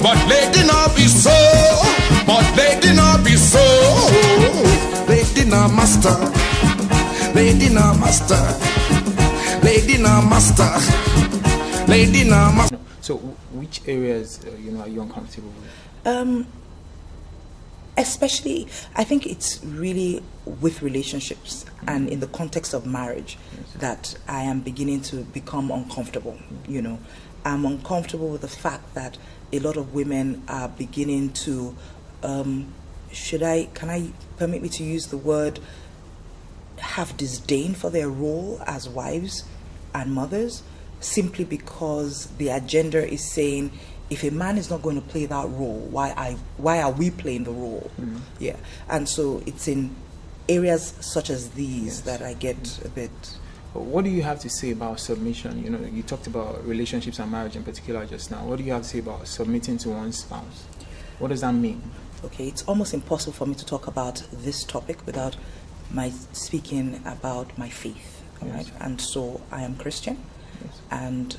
but lady not be so. But lady not be so. Lady not master. Lady not master. Lady not master. Lady not master. So, which areas are you uncomfortable with? Especially, I think it's really with relationships and in the context of marriage that I am beginning to become uncomfortable. I'm uncomfortable with the fact that a lot of women are beginning to, can I permit me to use the word, have disdain for their role as wives and mothers, simply because the agenda is saying, if a man is not going to play that role, why are we playing the role? Yeah, and so it's in areas such as these that I get a bit. What do you have to say about submission? You talked about relationships and marriage in particular just now. What do you have to say about submitting to one's spouse? What does that mean? Okay, it's almost impossible for me to talk about this topic without my speaking about my faith. Yes. Right? And so I am Christian, and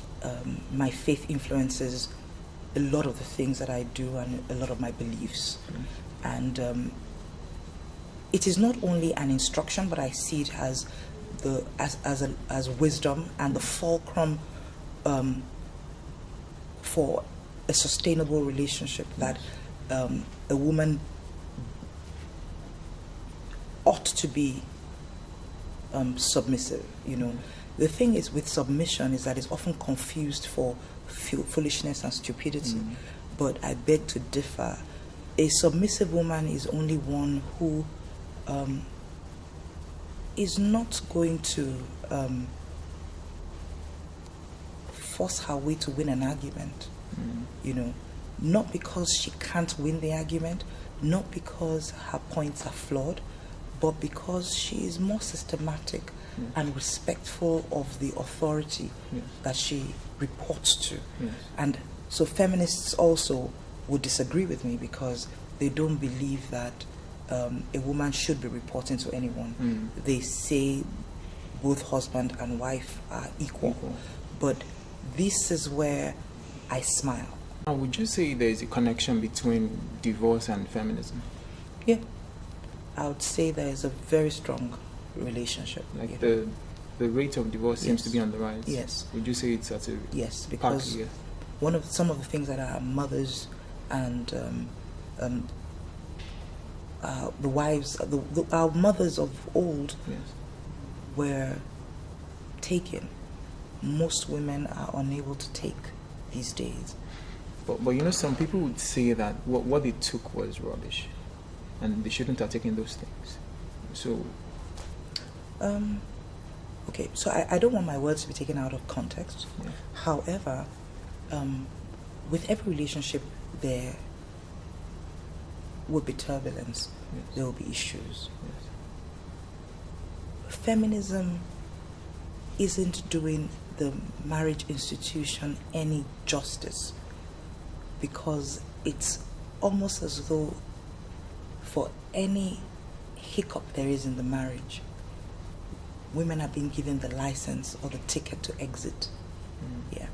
my faith influences a lot of the things that I do and a lot of my beliefs. And it is not only an instruction, but I see it as as wisdom and the fulcrum for a sustainable relationship, that a woman ought to be submissive. The thing is with submission is that it's often confused for foolishness and stupidity, but I beg to differ. A submissive woman is only one who is not going to force her way to win an argument, not because she can't win the argument, not because her points are flawed, but because she is more systematic and respectful of the authority that she reports to. And so feminists also would disagree with me because they don't believe that a woman should be reporting to anyone. They say both husband and wife are equal. But this is where I smile. Now, would you say there is a connection between divorce and feminism? Yeah, I would say there is a very strong relationship. Like the rate of divorce seems to be on the rise. Yes. Would you say it's at a yes, because some of the things that our mothers and the wives, our mothers of old were taken, most women are unable to take these days. But some people would say that what they took was rubbish, and they shouldn't have taken those things. So, okay, so I don't want my words to be taken out of context. However, with every relationship, there will be turbulence. There will be issues. Feminism isn't doing the marriage institution any justice, because it's almost as though for any hiccup there is in the marriage, women are being given the license or the ticket to exit. Yeah,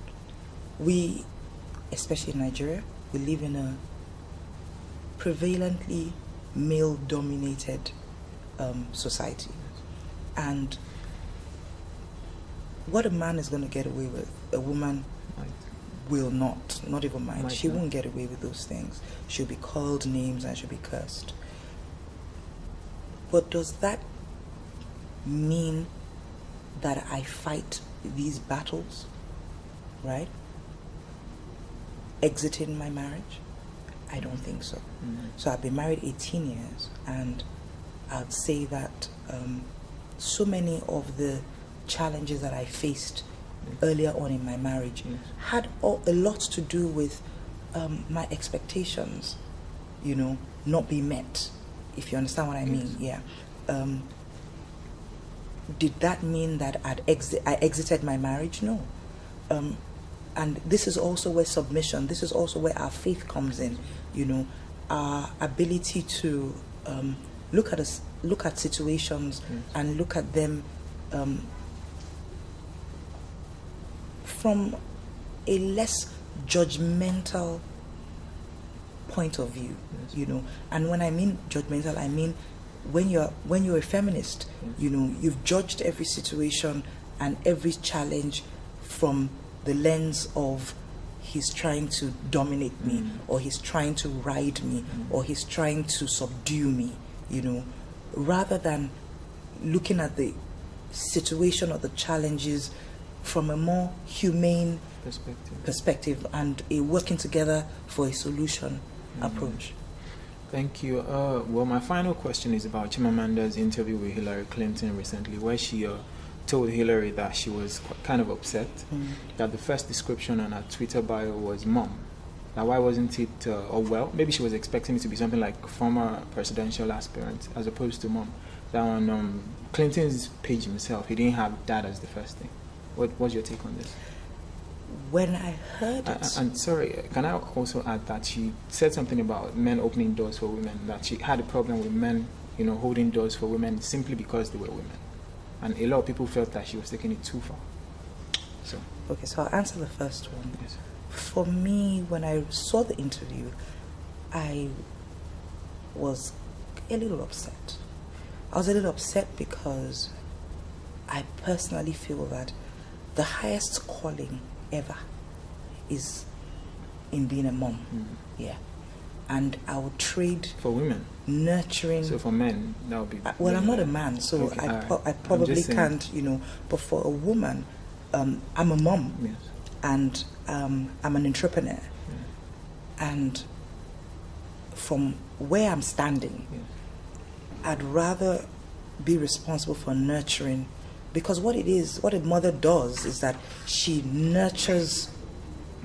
we, especially in Nigeria, we live in a prevalently male-dominated society, and what a man is going to get away with, a woman will not even mind. She won't get away with those things. She'll be called names and she'll be cursed. But does that mean that I fight these battles, right? Exiting my marriage? I don't think so. So I've been married 18 years, and I'd say that so many of the challenges that I faced earlier on in my marriage had a lot to do with my expectations, not being met, if you understand what I mean. Yeah. Did that mean that I exited my marriage? No. And this is also where submission, this is also where our faith comes in, our ability to look at situations and look at them from a less judgmental point of view, you know. And when I mean judgmental, I mean when you're a feminist, you know, you've judged every situation and every challenge from the lens of he's trying to dominate me, or he's trying to ride me, or he's trying to subdue me, you know, rather than looking at the situation or the challenges from a more humane perspective and a working together for a solution approach. Thank you. Well, my final question is about Chimamanda's interview with Hillary Clinton recently, where she told Hillary that she was kind of upset that the first description on her Twitter bio was mom. Now, why wasn't it, or well, maybe she was expecting it to be something like former presidential aspirant as opposed to mom. That on Clinton's page himself, he didn't have that as the first thing. What's your take on this? When I heard it... And sorry, can I also add that she said something about men opening doors for women, that she had a problem with men, you know, holding doors for women simply because they were women. And a lot of people felt that she was taking it too far. Okay, so I'll answer the first one. Yes. For me, when I saw the interview, I was a little upset. I was a little upset because I personally feel that the highest calling ever is in being a mom. Yeah. And I would trade for women, nurturing. So for men, that would be. Well, I'm not a man, so okay, I probably can't, you know. But for a woman, I'm a mom, yes, and I'm an entrepreneur, and from where I'm standing, yes, I'd rather be responsible for nurturing, because what a mother does is that she nurtures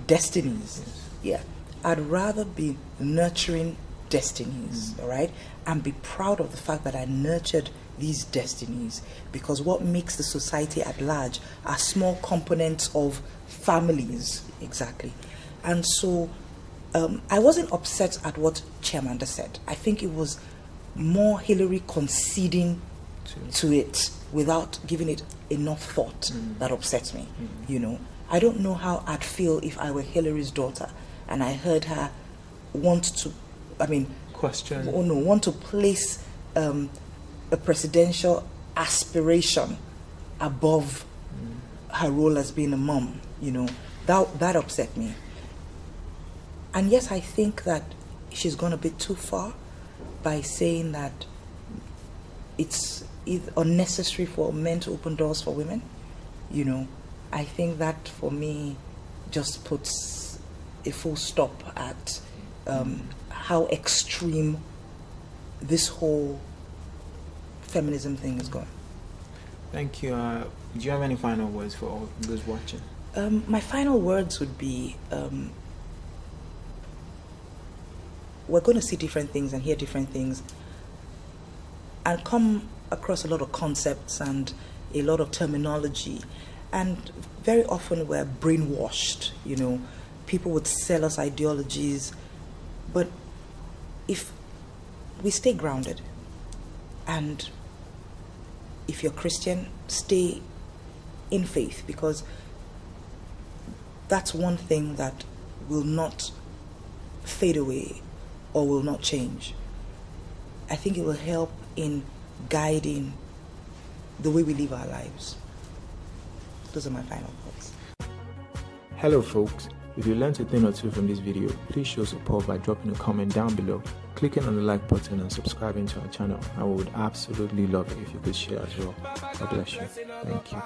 destinies. yes. Yeah. I'd rather be nurturing destinies, all right, and be proud of the fact that I nurtured these destinies, because what makes the society at large are small components of families, exactly. And so I wasn't upset at what Chimamanda said. I think it was more Hillary conceding to it without giving it enough thought that upsets me, you know. I don't know how I'd feel if I were Hillary's daughter and I heard her want to place a presidential aspiration above her role as being a mom, you know. That upset me. And yes, I think that she's gone a bit too far by saying that it's unnecessary for men to open doors for women, you know. I think that for me just puts a full stop at how extreme this whole feminism thing is going. Thank you. Do you have any final words for all those watching? My final words would be, we're going to see different things and hear different things and come across a lot of concepts and a lot of terminology, and very often we're brainwashed, you know. People would sell us ideologies, but if we stay grounded, and if you're Christian, stay in faith, because that's one thing that will not fade away or will not change. I think it will help in guiding the way we live our lives. Those are my final thoughts. Hello folks, if you learned a thing or two from this video, please show support by dropping a comment down below, clicking on the like button and subscribing to our channel. I would absolutely love it if you could share as well. God bless you. Thank you.